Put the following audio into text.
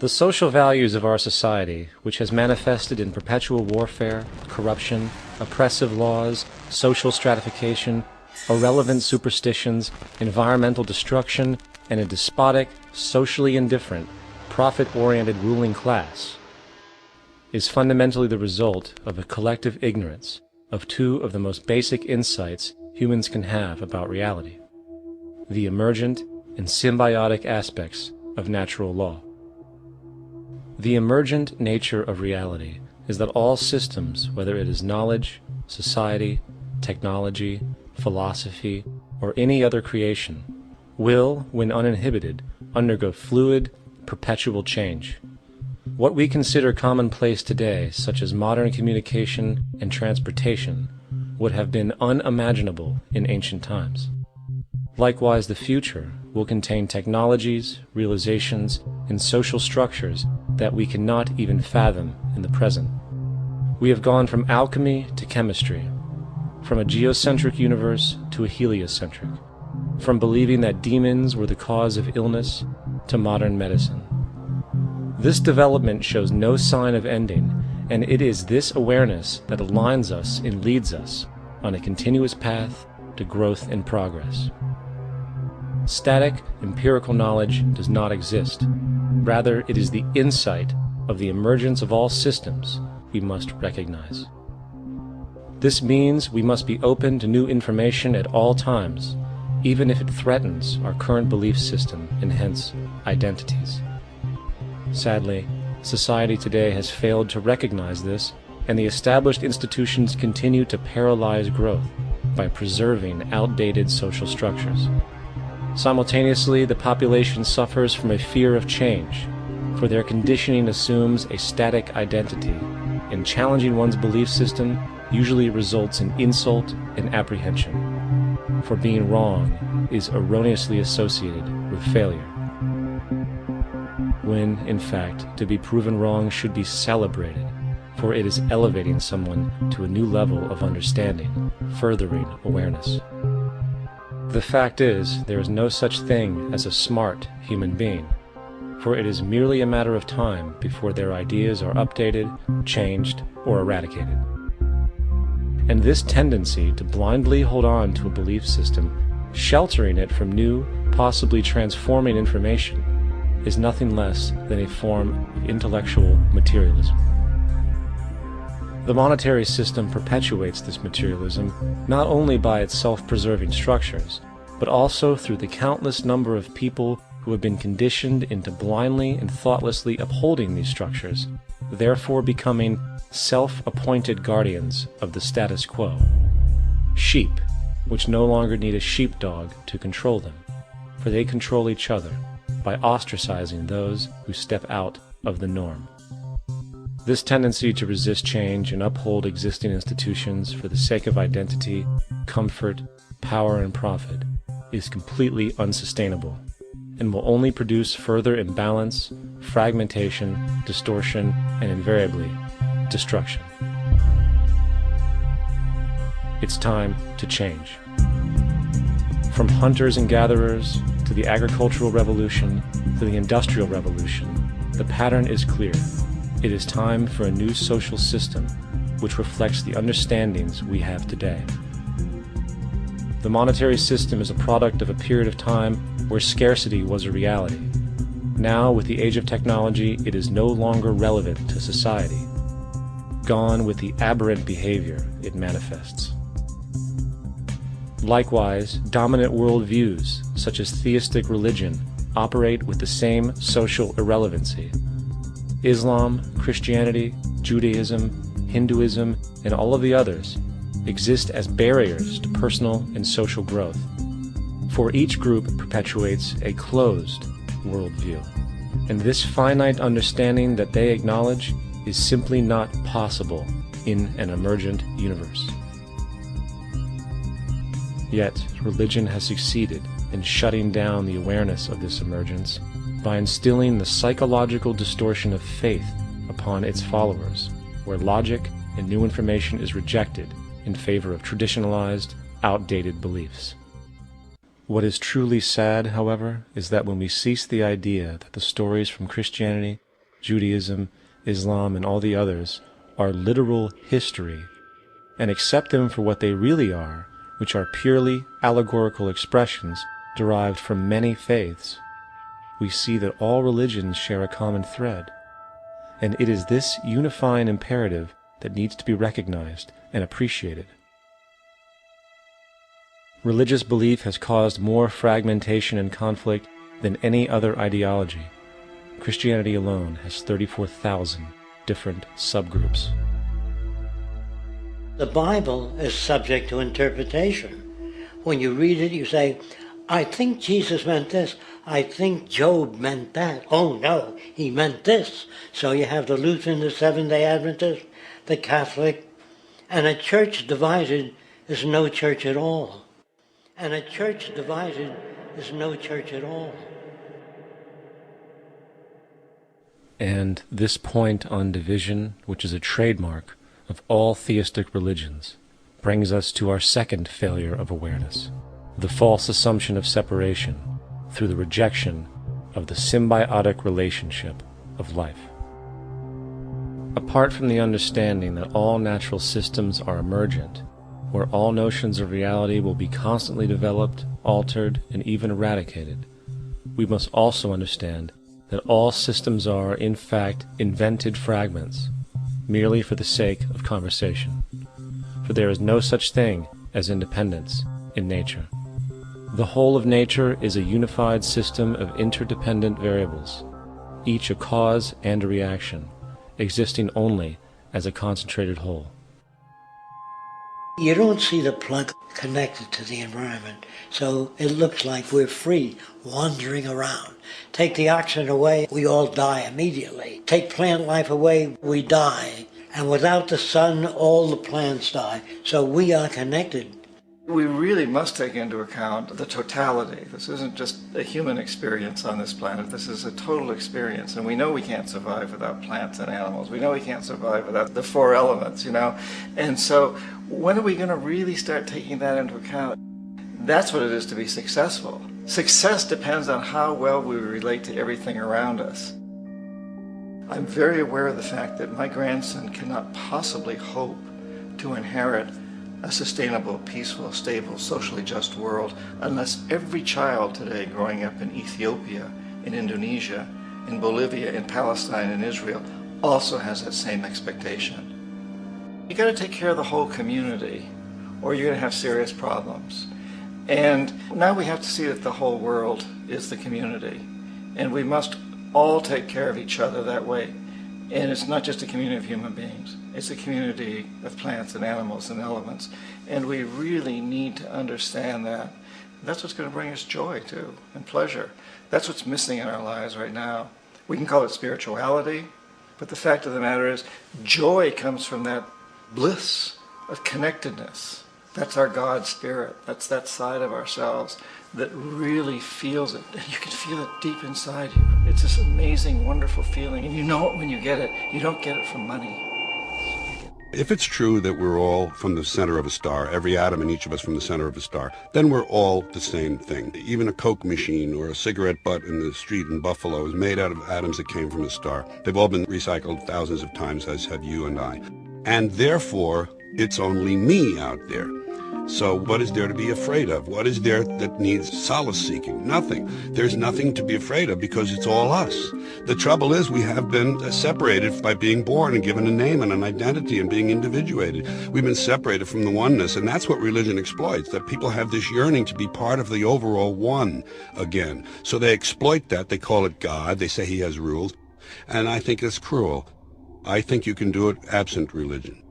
The social values of our society, which has manifested in perpetual warfare, corruption, oppressive laws, social stratification, irrelevant superstitions, environmental destruction, and a despotic, socially indifferent, profit-oriented ruling class, is fundamentally the result of a collective ignorance of two of the most basic insights humans can have about reality: the emergent and symbiotic aspects of natural law. The emergent nature of reality is that all systems, whether it is knowledge, society, technology, philosophy, or any other creation, will, when uninhibited, undergo fluid, perpetual change. What we consider commonplace today, such as modern communication and transportation, would have been unimaginable in ancient times. Likewise, the future will contain technologies, realizations, and social structures that we cannot even fathom in the present. We have gone from alchemy to chemistry, from a geocentric universe to a heliocentric, from believing that demons were the cause of illness to modern medicine. This development shows no sign of ending, and it is this awareness that aligns us and leads us on a continuous path to growth and progress. Static, empirical knowledge does not exist. Rather, it is the insight of the emergence of all systems we must recognize. This means we must be open to new information at all times, even if it threatens our current belief system and hence identities. Sadly, society today has failed to recognize this, and the established institutions continue to paralyze growth by preserving outdated social structures. Simultaneously, the population suffers from a fear of change, for their conditioning assumes a static identity, and challenging one's belief system usually results in insult and apprehension, for being wrong is erroneously associated with failure, when, in fact, to be proven wrong should be celebrated, for it is elevating someone to a new level of understanding, furthering awareness. The fact is, there is no such thing as a smart human being, for it is merely a matter of time before their ideas are updated, changed, or eradicated. And this tendency to blindly hold on to a belief system, sheltering it from new, possibly transforming information, is nothing less than a form of intellectual materialism. The monetary system perpetuates this materialism not only by its self-preserving structures, but also through the countless number of people who have been conditioned into blindly and thoughtlessly upholding these structures, therefore becoming self-appointed guardians of the status quo. Sheep, which no longer need a sheepdog to control them, for they control each other by ostracizing those who step out of the norm. This tendency to resist change and uphold existing institutions for the sake of identity, comfort, power, and profit is completely unsustainable and will only produce further imbalance, fragmentation, distortion, and invariably, destruction. It's time to change. From hunters and gatherers to the agricultural revolution to the industrial revolution, the pattern is clear. It is time for a new social system which reflects the understandings we have today. The monetary system is a product of a period of time where scarcity was a reality. Now, with the age of technology, it is no longer relevant to society. Gone with the aberrant behavior it manifests. Likewise, dominant worldviews, such as theistic religion, operate with the same social irrelevancy. Islam, Christianity, Judaism, Hinduism, and all of the others exist as barriers to personal and social growth, for each group perpetuates a closed worldview, and this finite understanding that they acknowledge is simply not possible in an emergent universe. Yet, religion has succeeded in shutting down the awareness of this emergence by instilling the psychological distortion of faith upon its followers, where logic and new information is rejected in favor of traditionalized, outdated beliefs. What is truly sad, however, is that when we cease the idea that the stories from Christianity, Judaism, Islam, and all the others, are literal history, and accept them for what they really are, which are purely allegorical expressions derived from many faiths, we see that all religions share a common thread, and it is this unifying imperative that needs to be recognized and appreciated. Religious belief has caused more fragmentation and conflict than any other ideology. Christianity alone has 34,000 different subgroups. The Bible is subject to interpretation. When you read it, you say, I think Jesus meant this. I think Job meant that. Oh no, he meant this. So you have the Lutheran, the Seventh-day Adventist, the Catholic, and a church divided is no church at all. And a church divided is no church at all. And this point on division, which is a trademark of all theistic religions, brings us to our second failure of awareness, the false assumption of separation through the rejection of the symbiotic relationship of life. Apart from the understanding that all natural systems are emergent, where all notions of reality will be constantly developed, altered, and even eradicated, we must also understand that all systems are, in fact, invented fragments, merely for the sake of conversation. For there is no such thing as independence in nature. The whole of nature is a unified system of interdependent variables, each a cause and a reaction, existing only as a concentrated whole. You don't see the plug connected to the environment, so it looks like we're free, wandering around. Take the oxygen away, we all die immediately. Take plant life away, we die. And without the sun, all the plants die. So we are connected. We really must take into account the totality. This isn't just a human experience on this planet. This is a total experience. And we know we can't survive without plants and animals. We know we can't survive without the four elements, And so when are we going to really start taking that into account? That's what it is to be successful. Success depends on how well we relate to everything around us. I'm very aware of the fact that my grandson cannot possibly hope to inherit a sustainable, peaceful, stable, socially just world unless every child today growing up in Ethiopia, in Indonesia, in Bolivia, in Palestine, in Israel also has that same expectation. You got to take care of the whole community or you're going to have serious problems. And now we have to see that the whole world is the community, and we must all take care of each other that way. And it's not just a community of human beings. It's a community of plants and animals and elements. And we really need to understand that. That's what's going to bring us joy, too, and pleasure. That's what's missing in our lives right now. We can call it spirituality, but the fact of the matter is, joy comes from that bliss of connectedness. That's our God spirit. That's that side of ourselves that really feels it. You can feel it deep inside you. It's this amazing, wonderful feeling. And you know it when you get it. You don't get it from money. If it's true that we're all from the center of a star, every atom in each of us from the center of a star, then we're all the same thing. Even a Coke machine or a cigarette butt in the street in Buffalo is made out of atoms that came from a star. They've all been recycled thousands of times, as have you and I. And therefore, it's only me out there. So what is there to be afraid of? What is there that needs solace-seeking? Nothing. There's nothing to be afraid of because it's all us. The trouble is we have been separated by being born and given a name and an identity and being individuated. We've been separated from the oneness, and that's what religion exploits, that people have this yearning to be part of the overall one again. So they exploit that. They call it God. They say he has rules. And I think it's cruel. I think you can do it absent religion.